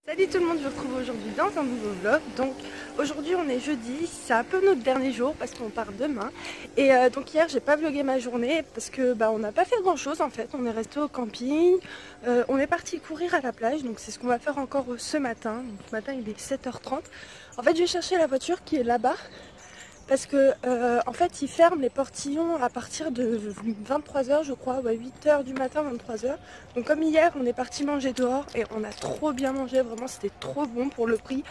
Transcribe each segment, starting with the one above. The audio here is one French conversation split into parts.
Salut tout le monde, je vous retrouve aujourd'hui dans un nouveau vlog. Donc aujourd'hui on est jeudi, c'est un peu notre dernier jour parce qu'on part demain. Et donc hier j'ai pas vlogué ma journée parce que on n'a pas fait grand chose en fait. On est resté au camping, on est parti courir à la plage, donc c'est ce qu'on va faire encore ce matin. Donc ce matin il est 7h30. En fait je vais chercher la voiture qui est là-bas. Parce que en fait ils ferment les portillons à partir de 23h je crois, ouais, 8h du matin, 23h. Donc comme hier on est parti manger dehors et on a trop bien mangé, vraiment c'était trop bon pour le prix.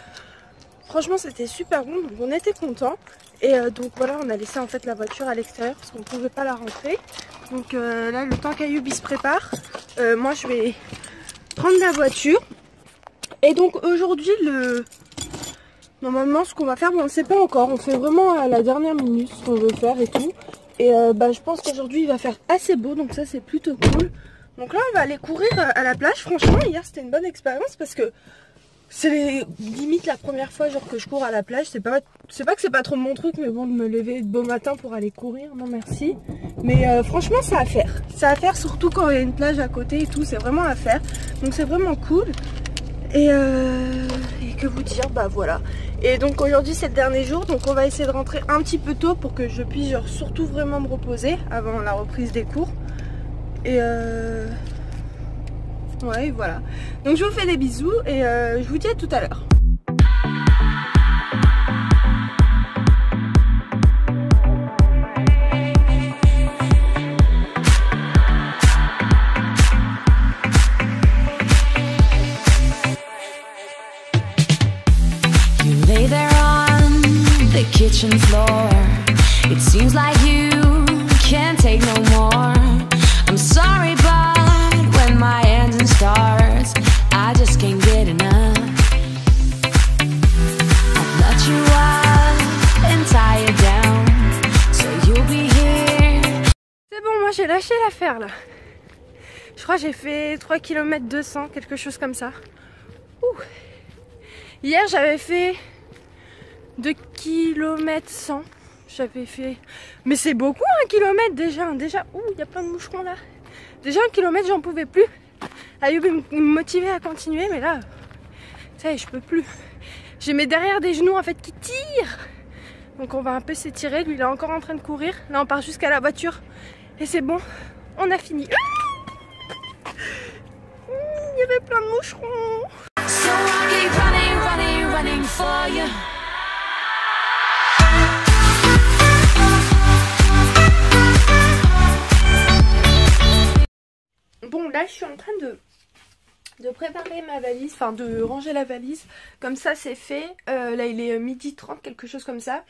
Franchement c'était super bon, donc on était contents. Et donc voilà, on a laissé en fait la voiture à l'extérieur parce qu'on ne pouvait pas la rentrer. Donc là le temps qu'Ayoub se prépare, moi je vais prendre la voiture. Et donc aujourd'hui normalement ce qu'on va faire, on ne sait pas encore, on fait vraiment à la dernière minute ce qu'on veut faire et tout. Et je pense qu'aujourd'hui il va faire assez beau, donc ça c'est plutôt cool. Donc là on va aller courir à la plage. Franchement hier c'était une bonne expérience parce que c'est limite la première fois genre que je cours à la plage. C'est pas que c'est pas trop mon truc, mais bon, de me lever de beau matin pour aller courir, non merci. Mais franchement ça à faire surtout quand il y a une plage à côté et tout, c'est vraiment à faire. Donc c'est vraiment cool. Et que vous dire, voilà. Et donc aujourd'hui c'est le dernier jour, donc on va essayer de rentrer un petit peu tôt pour que je puisse genre, surtout vraiment me reposer avant la reprise des cours. Et ouais, voilà. Donc je vous fais des bisous et je vous dis à tout à l'heure. Kitchen floor, it seems like you can't take no more. I'm sorry, but when my engine starts, I just can't get enough. I've let you up and tie you down, so you'll be here. C'est bon, moi j'ai lâché l'affaire là. Je crois que j'ai fait 3 km 200, quelque chose comme ça. Ouh. Hier j'avais fait 2 km 100, j'avais fait... Mais c'est beaucoup 1 km déjà, ouh, il y a plein de moucherons là. Déjà 1 km j'en pouvais plus. Ayoub me motivait à continuer, mais là, ça y est, je peux plus. J'ai mes derrière des genoux en fait qui tirent. Donc on va un peu s'étirer, lui il est encore en train de courir. Là on part jusqu'à la voiture et c'est bon, on a fini. Il y avait plein de moucherons. So I keep running for you. Bon là je suis en train de préparer ma valise, enfin de ranger la valise, comme ça c'est fait. Là il est 12h30, quelque chose comme ça.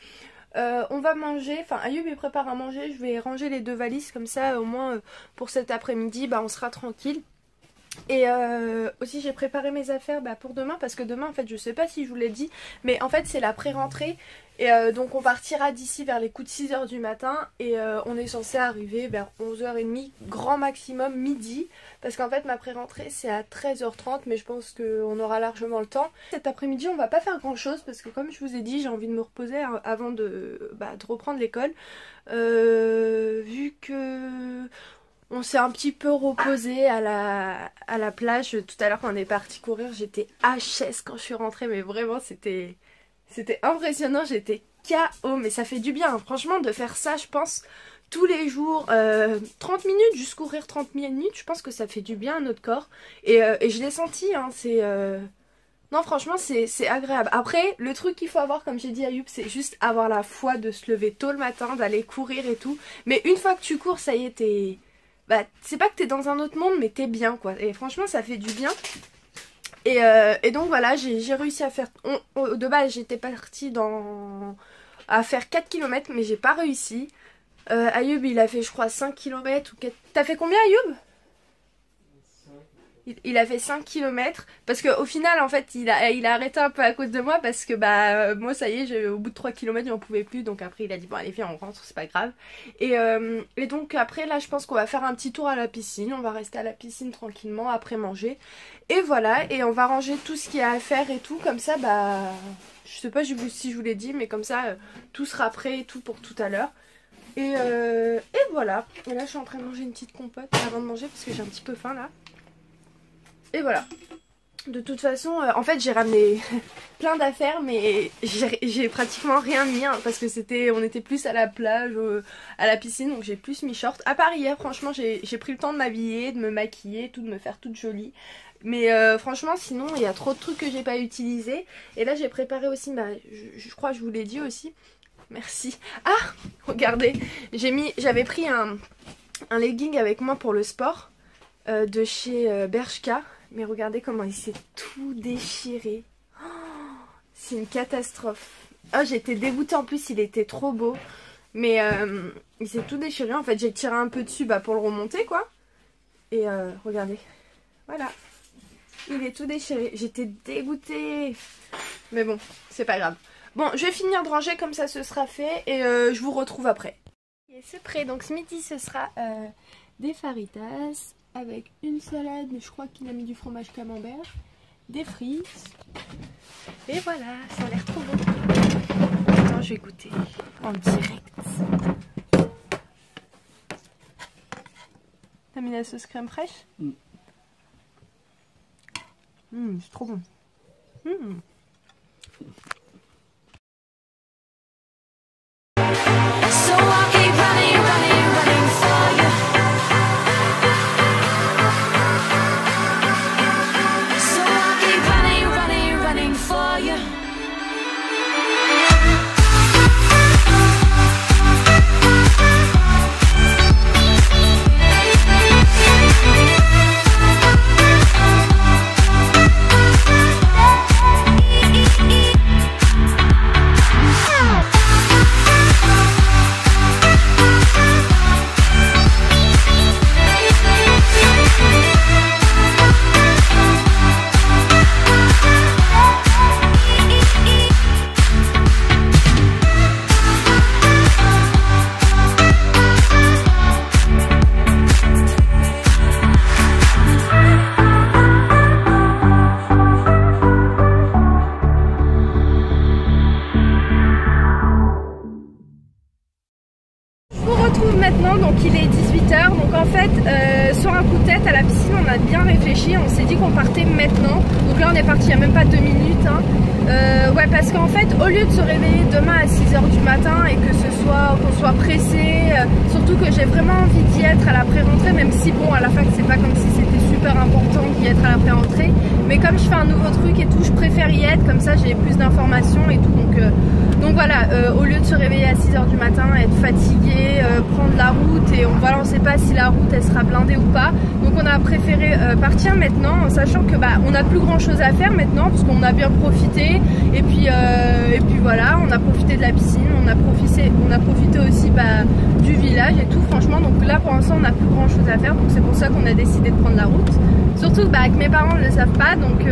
On va manger, enfin Ayoub il prépare à manger, je vais ranger les deux valises comme ça au moins pour cet après-midi on sera tranquille. Et aussi j'ai préparé mes affaires pour demain parce que demain en fait je sais pas si je vous l'ai dit, mais en fait c'est la pré-rentrée. Et donc on partira d'ici vers les coups de 6h du matin et on est censé arriver vers 11h30, grand maximum midi. Parce qu'en fait ma pré-rentrée c'est à 13h30, mais je pense qu'on aura largement le temps. Cet après-midi on va pas faire grand chose parce que comme je vous ai dit j'ai envie de me reposer avant de reprendre l'école. Vu que... on s'est un petit peu reposé à la plage. Tout à l'heure quand on est parti courir j'étais HS quand je suis rentrée, mais vraiment c'était impressionnant, j'étais KO, mais ça fait du bien hein. Franchement de faire ça je pense tous les jours, 30 minutes, juste courir 30 minutes, je pense que ça fait du bien à notre corps. Et je l'ai senti hein, c'est... Non franchement c'est agréable. Après le truc qu'il faut avoir, comme j'ai dit à Ayoub, c'est juste avoir la foi de se lever tôt le matin, d'aller courir et tout. Mais une fois que tu cours ça y est, t'es... c'est pas que t'es dans un autre monde, mais t'es bien quoi. Et franchement ça fait du bien. Et donc voilà, j'ai réussi à faire... de base j'étais partie à faire 4 km, mais j'ai pas réussi. Ayoub il a fait je crois 5 km ou 4... T'as fait combien Ayoub? Il a fait 5 km parce qu'au final en fait il a arrêté un peu à cause de moi parce que moi ça y est, au bout de 3 km j'en pouvais plus, donc après il a dit bon allez viens on rentre, c'est pas grave. Et donc après là je pense qu'on va faire un petit tour à la piscine, on va rester à la piscine tranquillement après manger. Et voilà, et on va ranger tout ce qu'il y a à faire et tout, comme ça je sais pas si je vous l'ai dit, mais comme ça tout sera prêt et tout pour tout à l'heure. Et voilà, et là je suis en train de manger une petite compote avant de manger parce que j'ai un petit peu faim là. Et voilà. De toute façon, en fait j'ai ramené plein d'affaires mais j'ai pratiquement rien mis hein, parce que on était plus à la plage, à la piscine, donc j'ai plus mis short. À part hier, franchement j'ai pris le temps de m'habiller, de me maquiller, tout, de me faire toute jolie. Mais franchement sinon il y a trop de trucs que j'ai pas utilisés. Et là j'ai préparé aussi, je crois que je vous l'ai dit aussi. Merci. Ah, regardez, j'avais pris un legging avec moi pour le sport de chez Bershka. Mais regardez comment il s'est tout déchiré. Oh, c'est une catastrophe. Oh, j'étais dégoûtée, en plus il était trop beau. Mais il s'est tout déchiré. En fait j'ai tiré un peu dessus pour le remonter quoi. Et regardez. Voilà. Il est tout déchiré. J'étais dégoûtée. Mais bon, c'est pas grave. Bon, je vais finir de ranger comme ça ce sera fait. Et je vous retrouve après. Et c'est prêt. Donc ce midi ce sera des faritas. Avec une salade, je crois qu'il a mis du fromage camembert, des frites. Et voilà, ça a l'air trop bon. Attends, je vais goûter en direct. T'as mis la sauce crème fraîche? C'est trop bon. Maintenant, donc il est 18 h, donc en fait sur un coup de tête à la piscine on a bien réfléchi, on s'est dit qu'on partait maintenant, donc là on est parti il n'y a même pas 2 minutes hein. Ouais, parce qu'en fait au lieu de se réveiller demain à 6 h du matin et que qu'on soit pressé, surtout que j'ai vraiment envie d'y être à la pré-rentrée, même si bon à la fac c'est pas comme si c'était super important d'y être à la pré-rentrée, mais comme je fais un nouveau truc et tout, je préfère y être, comme ça j'ai plus d'informations et tout, donc voilà, au lieu de se réveiller à 6 h du matin, être fatigué, prendre la route et on ne sait pas si la route elle sera blindée ou pas, donc on a préféré partir maintenant en sachant que on n'a plus grand chose à faire maintenant parce qu'on a bien profité et puis voilà, on a profité de la piscine, on a profité aussi du village et tout, franchement, donc là pour l'instant on n'a plus grand chose à faire, donc c'est pour ça qu'on a décidé de prendre la route, surtout que mes parents ne le savent pas, donc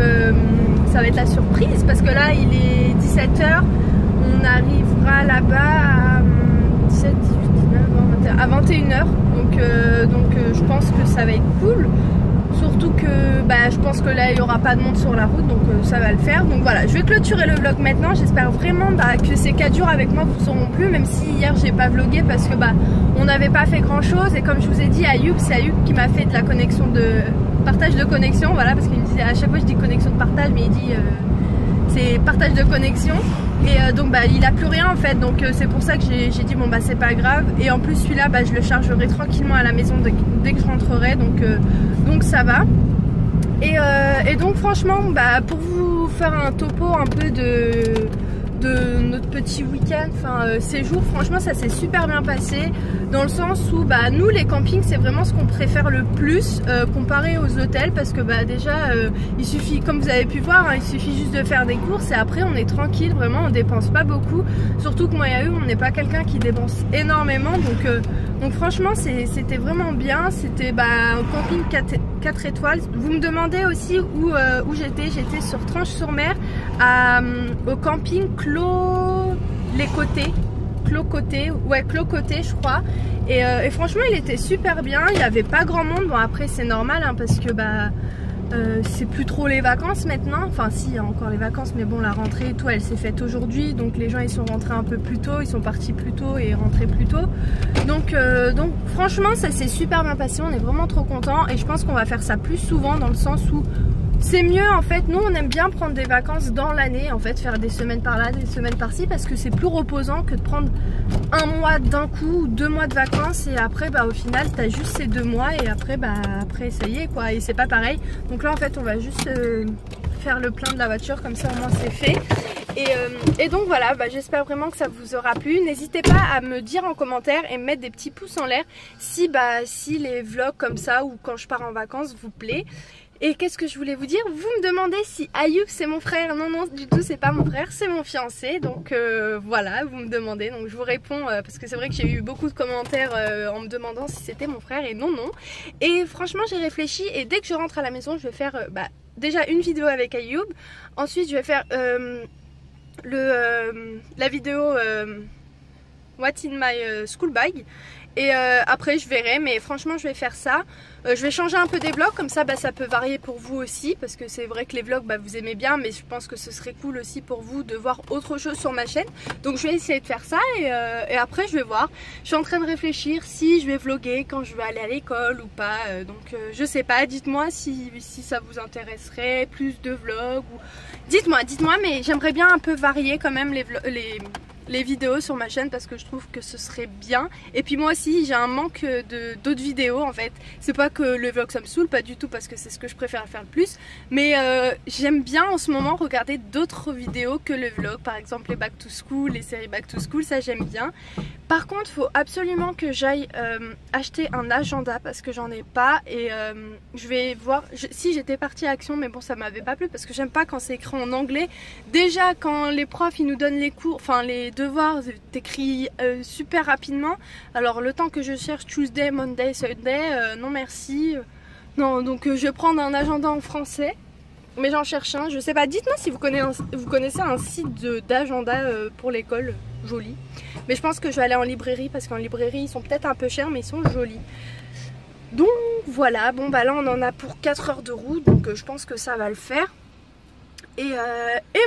ça va être la surprise parce que là il est 17 h, on arrivera là-bas à 17, 18, 19, 21, à 21 h, donc je pense que ça va être cool, surtout que je pense que là il n'y aura pas de monde sur la route, donc ça va le faire. Donc voilà, je vais clôturer le vlog maintenant, j'espère vraiment que ces 4 jours avec moi vous seront plus, même si hier j'ai pas vlogué parce que on n'avait pas fait grand chose, et comme je vous ai dit, c'est Ayoub qui m'a fait de la connexion de partage de connexion, voilà, parce qu'il me disait à chaque fois je dis connexion de partage, mais il dit c'est partage de connexion. Et donc il a plus rien en fait, donc c'est pour ça que j'ai dit bon c'est pas grave, et en plus celui-là je le chargerai tranquillement à la maison dès que je rentrerai, donc ça va. Et donc franchement pour vous faire un topo un peu de notre petit week-end, séjour, franchement ça s'est super bien passé, dans le sens où nous les campings c'est vraiment ce qu'on préfère le plus comparé aux hôtels, parce que déjà il suffit, comme vous avez pu voir, il suffit juste de faire des courses et après on est tranquille, vraiment on dépense pas beaucoup, surtout que moi et eux on n'est pas quelqu'un qui dépense énormément, donc franchement c'était vraiment bien, c'était un camping 4 étoiles. Vous me demandez aussi où j'étais sur Tranche-sur-Mer, au camping Clos Côté, je crois, et franchement il était super bien, il n'y avait pas grand monde, bon après c'est normal parce que c'est plus trop les vacances maintenant, enfin si il y a encore les vacances, mais bon la rentrée et tout elle s'est faite aujourd'hui, donc les gens ils sont rentrés un peu plus tôt, ils sont partis plus tôt et rentrés plus tôt, donc franchement ça s'est super bien passé, on est vraiment trop contents, et je pense qu'on va faire ça plus souvent, dans le sens où c'est mieux en fait. Nous on aime bien prendre des vacances dans l'année, en fait faire des semaines par là, des semaines par-ci, parce que c'est plus reposant que de prendre un mois d'un coup ou 2 mois de vacances et après au final t'as juste ces 2 mois et après après ça y est quoi, et c'est pas pareil. Donc là en fait on va juste faire le plein de la voiture, comme ça au moins c'est fait. Et donc voilà, j'espère vraiment que ça vous aura plu. N'hésitez pas à me dire en commentaire et mettre des petits pouces en l'air si les vlogs comme ça ou quand je pars en vacances vous plaît. Et qu'est-ce que je voulais vous dire? Vous me demandez si Ayoub c'est mon frère. Non, non, du tout, c'est pas mon frère, c'est mon fiancé. Donc voilà, vous me demandez. Donc je vous réponds parce que c'est vrai que j'ai eu beaucoup de commentaires en me demandant si c'était mon frère. Et non, non. Et franchement, j'ai réfléchi. Et dès que je rentre à la maison, je vais faire déjà une vidéo avec Ayoub. Ensuite, je vais faire la vidéo What's in my school bag. Et après je verrai, mais franchement je vais faire ça. Je vais changer un peu des vlogs, comme ça ça peut varier pour vous aussi, parce que c'est vrai que les vlogs vous aimez bien, mais je pense que ce serait cool aussi pour vous de voir autre chose sur ma chaîne. Donc je vais essayer de faire ça et après je vais voir. Je suis en train de réfléchir si je vais vlogger quand je vais aller à l'école ou pas. Donc je sais pas, dites-moi si ça vous intéresserait, plus de vlogs ou... Dites-moi, mais j'aimerais bien un peu varier quand même les vidéos sur ma chaîne, parce que je trouve que ce serait bien. Et puis moi aussi j'ai un manque d'autres vidéos en fait. C'est pas que le vlog ça me saoule, pas du tout, parce que c'est ce que je préfère faire le plus. Mais j'aime bien en ce moment regarder d'autres vidéos que le vlog. Par exemple les back to school, les séries back to school, ça j'aime bien. Par contre, faut absolument que j'aille acheter un agenda parce que j'en ai pas. Et je vais voir si j'étais partie à Action, mais bon ça m'avait pas plu parce que j'aime pas quand c'est écrit en anglais. Déjà quand les profs ils nous donnent les cours, enfin les devoirs, t'écris super rapidement. Alors le temps que je cherche Tuesday, Monday, Sunday, non merci. Non, donc je vais prendre un agenda en français. Mais j'en cherche un, je sais pas, dites-moi si vous connaissez un site d'agenda pour l'école joli. Mais je pense que je vais aller en librairie, parce qu'en librairie ils sont peut-être un peu chers mais ils sont jolis. Donc voilà, bon là on en a pour 4 heures de route, donc je pense que ça va le faire. Et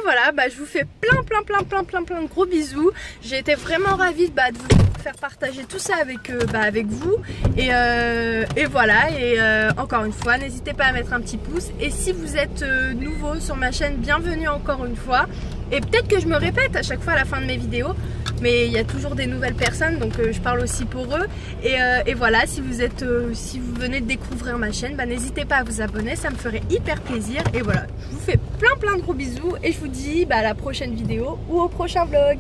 voilà, je vous fais plein de gros bisous. J'ai été vraiment ravie de vous faire partager tout ça avec vous. Et voilà, et encore une fois, n'hésitez pas à mettre un petit pouce. Et si vous êtes nouveau sur ma chaîne, bienvenue encore une fois. Et peut-être que je me répète à chaque fois à la fin de mes vidéos, mais il y a toujours des nouvelles personnes, donc je parle aussi pour eux. Et voilà, si vous venez de découvrir ma chaîne, n'hésitez pas à vous abonner, ça me ferait hyper plaisir. Et voilà, je vous fais plein de gros bisous et je vous dis à la prochaine vidéo ou au prochain vlog.